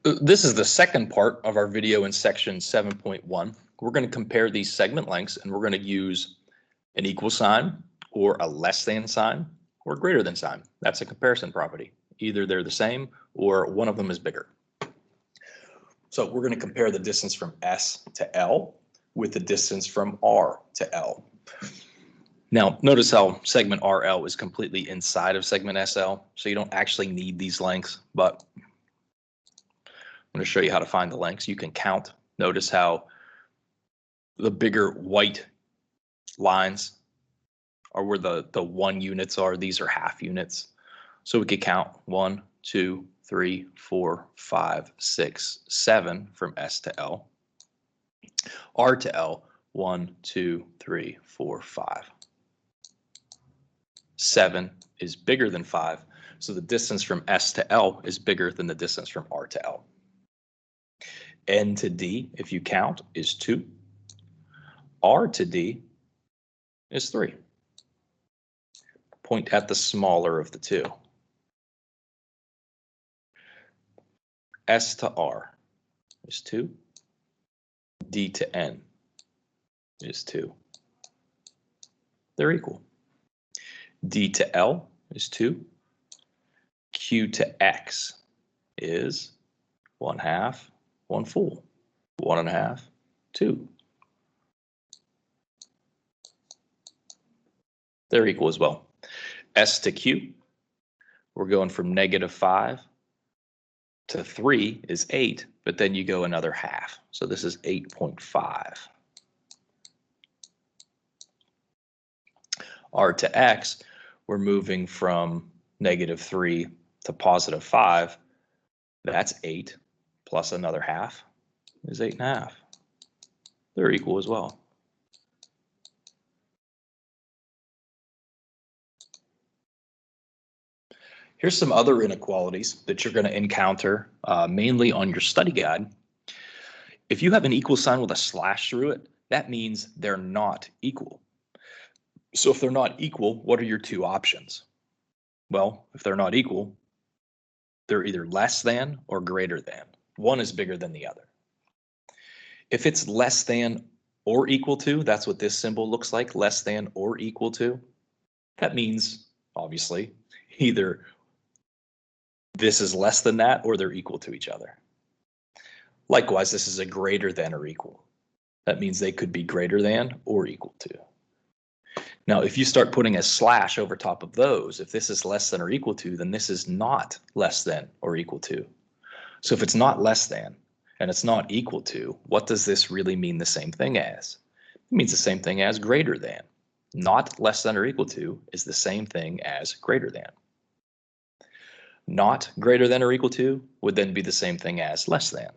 This is the second part of our video in section 7.1. We're going to compare these segment lengths, and we're going to use an equal sign or a less than sign or greater than sign. That's a comparison property. Either they're the same or one of them is bigger. So we're going to compare the distance from S to L with the distance from R to L. Now, notice how segment RL is completely inside of segment SL, so you don't actually need these lengths, but I'm going to show you how to find the lengths. You can count. Notice how the bigger white lines are where the 1 units are. These are half units. So we could count 1, 2, 3, 4, 5, 6, 7 from S to L. R to L, 1, 2, 3, 4, 5. 7 is bigger than 5, so the distance from S to L is bigger than the distance from R to L. N to D, if you count, is 2. R to D is 3. Point at the smaller of the two. S to R is 2. D to N is 2. They're equal. D to L is 2. Q to X is 1/2, 1 full, 1.5, 2. They're equal as well. S to Q, we're going from -5 to 3 is 8, but then you go another half. So this is 8.5. R to X, we're moving from -3 to +5. That's 8 plus another half is 8.5. They're equal as well. Here's some other inequalities that you're going to encounter mainly on your study guide. If you have an equal sign with a slash through it, that means they're not equal. So if they're not equal, what are your two options? Well, if they're not equal, they're either less than or greater than. One is bigger than the other. If it's less than or equal to, that's what this symbol looks like, less than or equal to. That means, obviously, either this is less than that or they're equal to each other. Likewise, this is a greater than or equal. That means they could be greater than or equal to. Now, if you start putting a slash over top of those, if this is less than or equal to, then this is not less than or equal to. So if it's not less than and it's not equal to, what does this really mean the same thing as? It means the same thing as greater than. Not less than or equal to is the same thing as greater than. Not greater than or equal to would then be the same thing as less than.